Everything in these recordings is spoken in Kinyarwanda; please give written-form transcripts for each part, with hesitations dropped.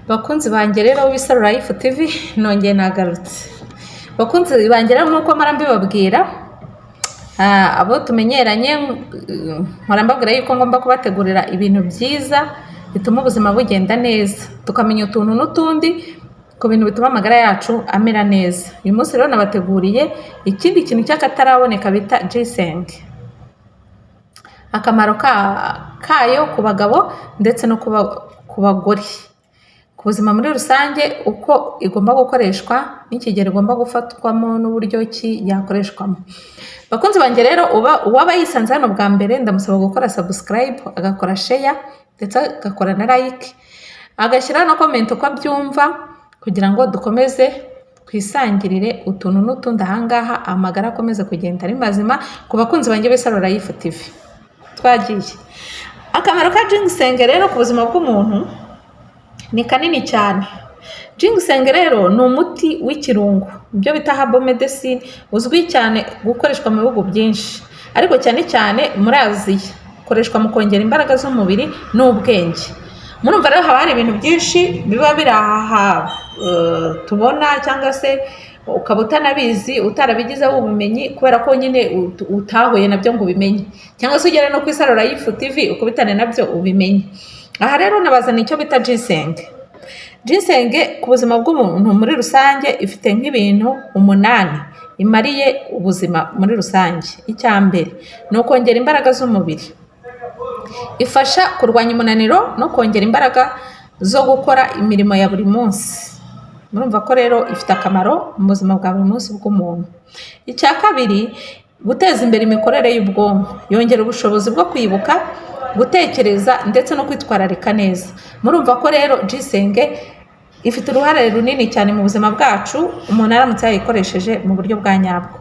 Bakunzi banjye rero w'Isaro Life TV nongeye nagarutse. Bakunzi banjye rero nkuko marambe babwira abo tumenyeranye nkora mbabwira yuko ngomba kubategurira ibintu byiza bituma ubuzima bugenda neza, tukamenya utuntu n'utundi ku bintu bituma amagara yacu amera neza. Uyu munsi rero nabateguriye ikindi kintu cy'akataraboneka bita ginseng. Akamaro kayo ku bagabo ndetse no ku bagore, ku buzima muri rusange, uko igomba gukoreshwa n'ikigero igomba gufatwamo n'uburyo ki yakoreshwamo. Bakunzi banjye rero uwaba yisanze hano bwa mbere ndamusaba gukora subscribe, agakora share ndetse agakora na like, agashyira na comment uko abyumva kugira ngo dukomeze twisangirire utuntu n'utundi ahangaha amagara akomeze kugenda ari mazima ku bakunzi banjye b'Isaro Life TV. Twagiye. Akamaro ka ginseng rero ku buzima bw'umuntu ni kanini cyane. Ginseng rero ni umuti w'ikirungo, ibyo bita herbal medicine, uzwi cyane gukoreshwa mu bihugu byinshi, ariko cyane cyane muri Aziya ukoreshwa mu kongera imbaraga z'umubiri n'ubwenge. Murumva rero haba hari ibintu byinshi biba biri aha tubona, cyangwa se ukaba utanabizi, utarabigizeho ubumenyi kubera ko nyine utahuye nabyo ngo ubimenye, cyangwa se ugere no ku Isaro Life TV ukubitane nabyo ubimenye. Aha rero nabazana icyo bita ginseng. Ginseng ku buzima bw'umuntu muri rusange ifite nk'ibintu 8 imariye ubuzima muri rusange. Icya mbere ni ukongera imbaraga z'umubiri, ifasha kurwanya umunaniro no kongera imbaraga zo gukora imirimo ya buri munsi. Murumva ko rero ifite akamaro mu buzima bwa buri munsi bw'umuntu. Icya kabiri, guteza imbere imikorere y'ubwonko, yongera ubushobozi bwo kwibuka, gutekereza ndetse no kwitwararika neza. Murumva ko rero ginseng ifite uruhare runini cyane mu buzima bwacu umuntu aramutse yayikoresheje mu buryo bwa nyabwo.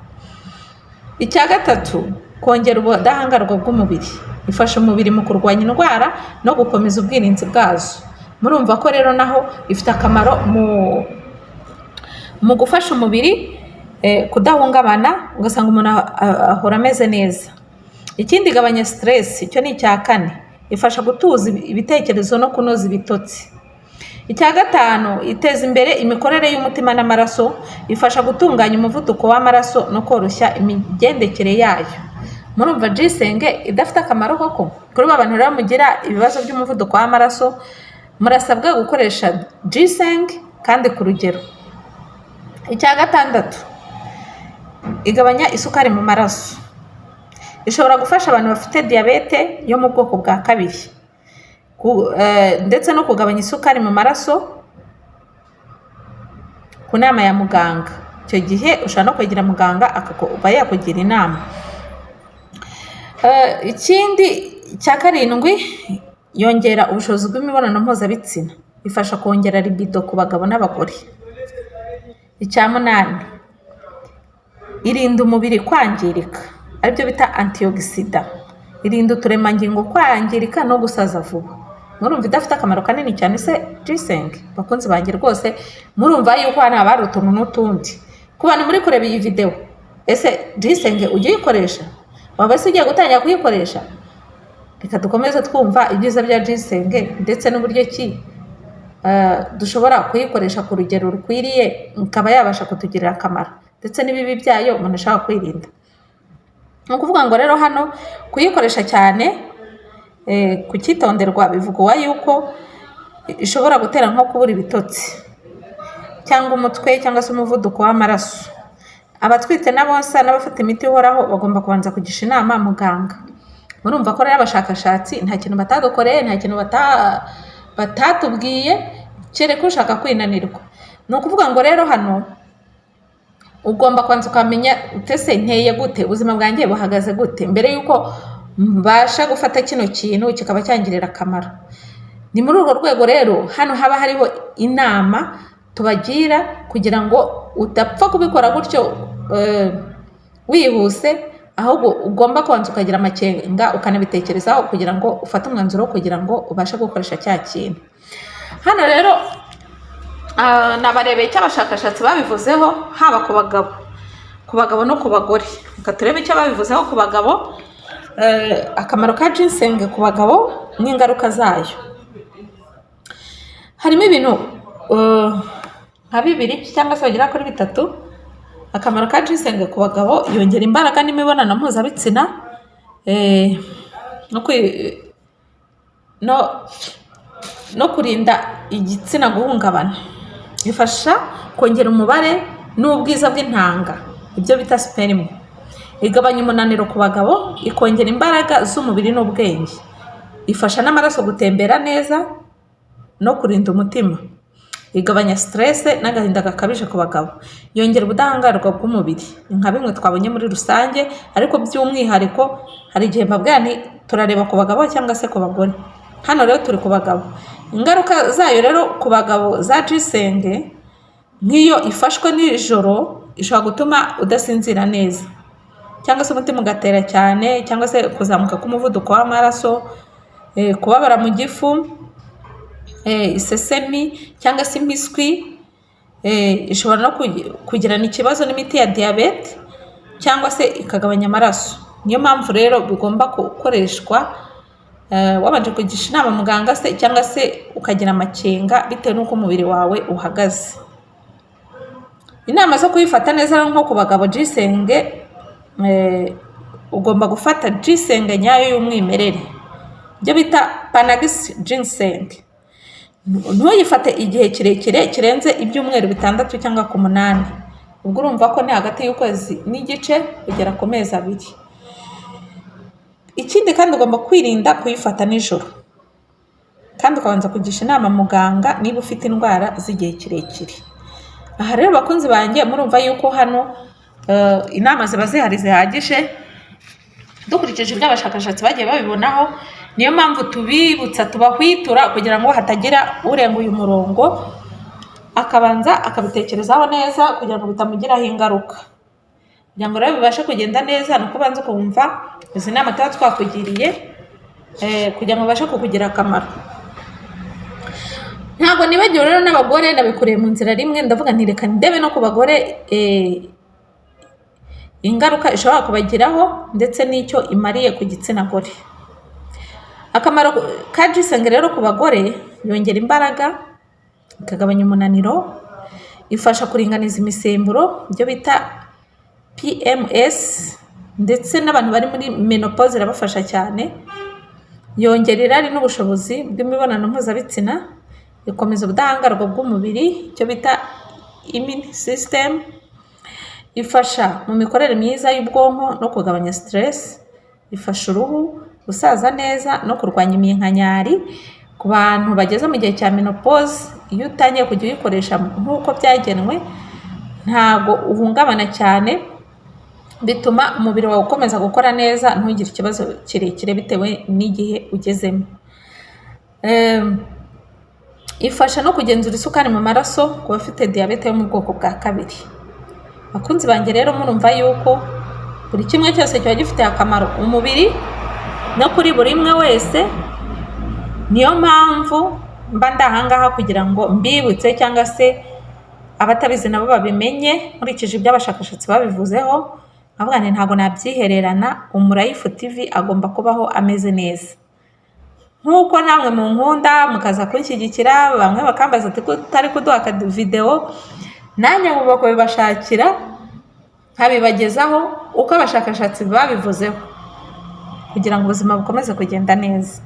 Icya gatatu, kongera ubudahangarwa bw'umubiri, ifasha umubiri mu kurwanya indwara no gukomeza ubwirinzi bwazo. Murumva ko rero naho ifite akamaro mu gufasha umubiri kudahungabana, ugasanga umuntu ahora ameze neza. Ikindi, igabanya stress, icyo ni icya kane, ifasha gutuza ibitekerezo no kunoza ibitotsi. Icya gatanu, iteza imbere imikorere y'umutima n'amaraso, ifasha gutunganya umuvuduko w'amaraso no koroshya imigendekere yayo. Murumva ginseng idafite akamaro koko? Kuri abantu rero mugira ibibazo by'umuvuduko w'amaraso, murasabwa gukoresha ginseng kandi ku rugero. Icya gatandatu, igabanya isukari mu maraso, ishobora gufasha abantu bafite diyabete yo mu bwoko bwa 2 ndetse no kugabanya isukari mu maraso ku nama ya muganga. Icyo gihe ushobora no kwegera muganga akaba yakugira inama. Ikindi, cya karindwi, yongera ubushobozi bw'imibonano mpuzabitsina, ifasha kongera libido ku bagabo n'abagore. Icya munani, irinda umubiri kwangirika, aribyo bita antioxidant, irinda uturemangingo kwangirika no gusaza vuba. Murumva idafite akamaro kanini cyane se ginseng? Bakunzi banjye rwose murumva yuko hano haba hari utuntu n'utundi. Ku bantu muri kureba iyi video, ese ginseng ujye uyikoresha? Waba se ugiye gutangira kuyikoresha? Reka dukomeze twumva ibyiza bya ginseng ndetse n'uburyo ki dushobora kuyikoresha ku rugero rukwiriye ikaba yabasha kutugirira akamaro, ndetse n'ibibi byayo umuntu ashaka kwirinda. Ni ukuvuga ngo rero hano kuyikoresha cyane ku cyitonderwa bivugwa yuko ishobora gutera nko kubura ibitotsi cyangwa umutwe cyangwa se umuvuduko w'amaraso. Abatwite n'abonsa n'abafite imiti ihoraho bagomba kubanza kugisha inama muganga. Murumva ko rero abashakashatsi nta kintu batadukoreye, nta kintu batatubwiye kereka ushaka kwinanirwa. Ni ukuvuga ngo rero hano ugomba kwanza ukamenya utese nteye gute, ubuzima bwanjye buhagaze gute, mbere yuko mbasha gufata kino kintu kikaba cyangirira akamaro. Ni muri urwo rwego rero hano haba hariho inama tubagira kugira ngo udapfa kubikora gutyo wihuse, ahubwo ugomba kwanza ukagira amakenga ukanabitekerezaho kugira ngo ufate umwanzuro kugira ngo ubashe gukoresha cya kintu. Hano rero nabarebeye icyo abashakashatsi babivuzeho, haba ku bagabo no ku bagore. Reka turebe icyo babivuzeho ku bagabo, akamaro ka ginseng ku bagabo n'ingaruka zayo. Harimo ibintu nka 2 cyangwa se bagera kuri 3. Akamaro ka ginseng ku bagabo, yongera imbaraga n'imibonano mpuzabitsina, no kurinda igitsina guhungabana. Ifasha kongera umubare n'ubwiza bw'intanga, ibyo bita sperm. Igabanya umunaniro ku bagabo, ikongera imbaraga z'umubiri n'ubwenge. Ifasha n'amaraso gutembera neza no kurinda umutima. Igabanya stress n'agahinda gakabije ku bagabo. Yongera ubudahangarwa bw'umubiri. Nka bimwe twabonye muri rusange, ariko by'umwihariko hari igihe mbabwira nti turareba ku bagabo cyangwa se ku bagore. Hano rero turi ku bagabo. Ingaruka zayo rero ku bagabo za ginseng, nk'iyo ifashwe nijoro ishobora gutuma udasinzira neza, cyangwa se umutima ugatera cyane, cyangwa se kuzamuka k'umuvuduko w'amaraso, kubabara mu gifu, isesemi cyangwa se impiswi. Ishobora no kugirana ikibazo n'imiti ya diyabete cyangwa se ikagabanya amaraso. Niyo mpamvu rero bigomba gukoreshwa wabanje kugisha inama muganga se, cyangwa se ukagira amakenga bitewe n'uko umubiri wawe uhagaze. Inama zo kuyifata neza nko ku bagabo ginseng, ugomba gufata ginseng nyayo y'umwimerere, ibyo bita Panax ginseng. Ntuyifate igihe kirekire kirenze ibyumweru 6 cyangwa ku 8. Ubwo urumva ko ni hagati y'ukwezi n'igice kugera ku mezi 2. Ikindi kandi ugomba kwirinda kuyifata nijoro, kandi ukabanza kugisha inama muganga niba ufite indwara z'igihe kirekire. Aha rero bakunzi banjye, murumva yuko hano inama ziba zihari zihagije dukurikije ibyo abashakashatsi bagiye babibonaho. Niyo mpamvu tubibutsa, tubahwitura kugira ngo hatagira urenga uyu murongo akabanza akabitekerezaho neza kugira ngo bitamugiraho ingaruka. Kugira ngo rero bibashe kugenda neza, nuko banza kumva izi nama tuba twakugiriye kugira ngo babashe kukugira akamaro. Ntabwo nibagiwe rero n'abagore, nabikoreye mu nzira rimwe, ndavuga nti reka ndebe no ku bagore ingaruka ishobora kubagiraho ndetse n'icyo imariye ku gitsina gore. Akamaro ka ginseng rero ku bagore, yongera imbaraga, ikagabanya umunaniro, ifasha kuringaniza imisemburo, ibyo bita PMS, ndetse n'abantu bari muri menopause irabafasha cyane. Yongera irari n'ubushobozi bw'imibonano mpuzabitsina, ikomeza ubudahangarwa bw'umubiri, icyo bita immune system. Ifasha mu mikorere myiza y'ubwonko no kugabanya stress. Ifasha uruhu gusaza neza no kurwanya iminkanyari ku bantu bageze mu gihe cya menopause. Iyo utangiye kujya uyikoresha nk'uko byagenwe, ntago uhungabana cyane, bituma umubiri wawe ukomeza gukora neza, ntugire ikibazo kirekire bitewe n'igihe ugezemo. Ifasha no kugenzura isukari mu maraso ku bafite diyabete yo mu bwoko bwa 2. Bakunzi banjye rero, murumva yuko buri kimwe cyose kiba gifite akamaro umubiri no kuri buri umwe wese. Niyo mpamvu mba ndahangaha kugira ngo mbibutse, cyangwa se abatabizi nabo babimenye nkurikije ibyo abashakashatsi babivuzeho. Avuga nti ntabwo nabyihererana, Umurayifu TV agomba kubaho ameze neza. Nk'uko namwe mu nkunda mukaza kunshyigikira, bamwe bakambaza ati ko utari kuduha video, nanjye ngomba kubibashakira nkabibagezaho uko abashakashatsi babivuzeho kugira ngo ubuzima bukomeze kugenda neza.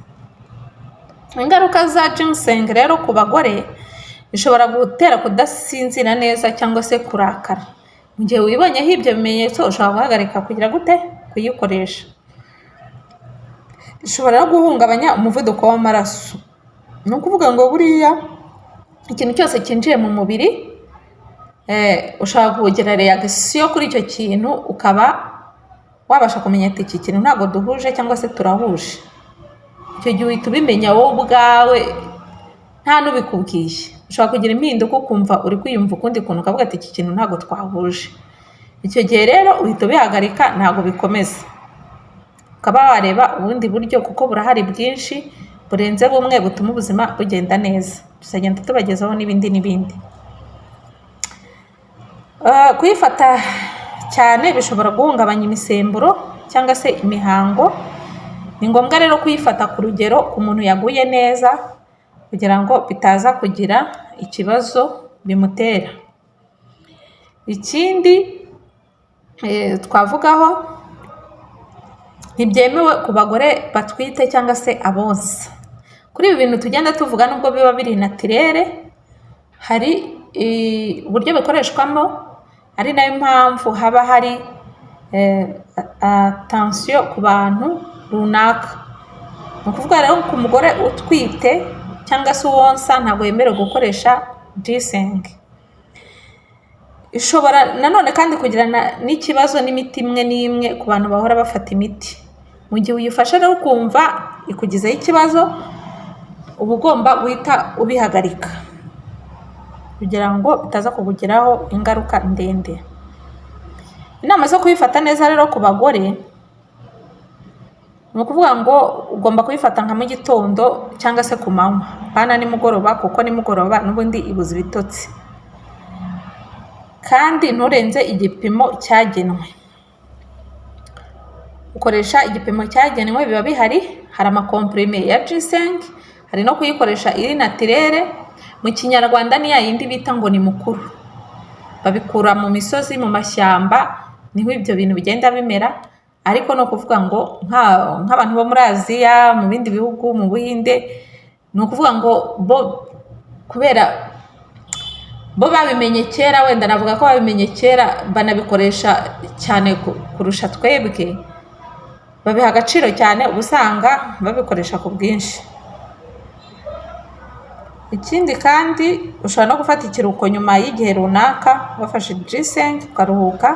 Ingaruka za ginseng rero ku bagore, ishobora gutera kudasinzira neza cyangwa se kurakara. Mu gihe wibonyeho ibyo bimenyetso, ushobora guhagarika kugira gute kuyikoresha. Ishobora no guhungabanya umuvuduko w'amaraso. Ni ukuvuga ngo buriya ikintu cyose cyinjiye mu mubiri, ushobora kugira reaction kuri icyo kintu, ukaba wabasha kumenya ati iki kintu ntabwo duhuje cyangwa se turahuje. Icyo gihe uhita ubimenya wowe ubwawe nta n'ubikubwiye. Ushobora kugira impinduka ukumva uri kwiyumva ukundi kuntu, ukavuga ati iki kintu ntabwo twahuje. Icyo gihe rero uhita ubihagarika, ntabwo bikomeza, ukaba wareba ubundi buryo, kuko burahari bwinshi burenze bumwe butuma ubuzima bugenda neza. Tuzagenda tubagezaho n'ibindi. Kuyifata cyane bishobora guhungabanya imisemburo cyangwa se imihango. Ni ngombwa rero kuyifata ku rugero ku muntu yaguye neza, kugira ngo bitaza kugira ikibazo bimutera. Ikindi twavugaho, ntibyemewe ku bagore batwite cyangwa se abonsa. Kuri ibi bintu tugenda tuvuga nubwo biba biri natirere, hari uburyo bikoreshwamo, ari nayo mpamvu haba hari attention ku bantu runaka. Ni ukuvuga rero ku mugore utwite cyangwa se uwonsa ntabwo yemerewe gukoresha ginseng. Ishobora nanone kandi kugirana n'ikibazo n'imiti imwe n'imwe ku bantu bahora bafata imiti. Mu gihe uyifashe rero ukumva ikugizeho ikibazo, uba ugomba guhita ubihagarika kugira ngo bitaza kukugiraho ingaruka ndende. Inama zo kuyifata neza rero ku bagore, ni ukuvuga ngo ugomba kuyifata nka mu gitondo cyangwa se ku manywa, bana nimugoroba, kuko nimugoroba n'ubundi ibuza ibitotsi, kandi nturenze igipimo cyagenwe. Ukoresha igipimo cyagenwe, biba bihari. Hari amakomprime ya ginseng, hari no kuyikoresha iri natirere. Mu kinyarwanda ni ya yindi bita ngo ni mukuru, babikura mu misozi, mu mashyamba, niho ibyo bintu bigenda bimera. Ariko no kuvuga ngo nk'abantu bo muri Aziya, mu bindi bihugu, mu Buhinde, ni ukuvuga ngo bo kubera bo babimenye kera, wenda navuga ko babimenye kera, banabikoresha cyane kurusha twebwe, babiha agaciro cyane, uba usanga babikoresha ku bwinshi. Ikindi kandi, ushobora no gufata ikiruhuko nyuma y'igihe runaka wafashe ginseng ukaruhuka,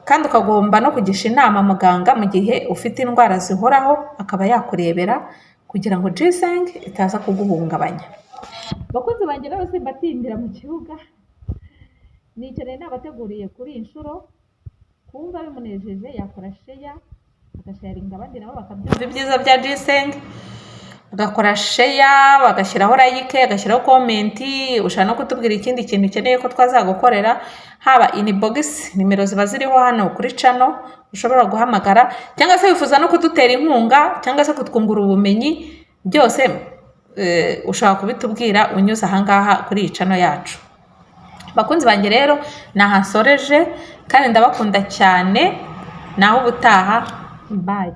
kandi ukagomba no kugisha inama muganga mu gihe ufite indwara zihoraho, akaba yakurebera kugira ngo ginseng itaza kuguhungabanya. Bakunzi banjye rero simbatindira mu kibuga, nikeneye nabateguriye kuri iyi nshuro. Kumva bimunejeje yakora sheya, agasharinga abandi nabo bakabyumva ibyiza bya ginseng, agakora sheya, bagashyiraho like, agashyiraho komenti. Ushaka no kutubwira ikindi kintu ukeneye ko twazagukorera, haba inbox, nimero ziba ziriho hano kuri channel, ushobora guhamagara, cyangwa se wifuza no kudutera inkunga cyangwa se kutwungura ubumenyi, byose ushaka kubitubwira unyuze ahangaha kuri iyi channel yacu. Bakunzi banjye rero, nahansoreje kandi ndabakunda cyane, naho ubutaha, bye.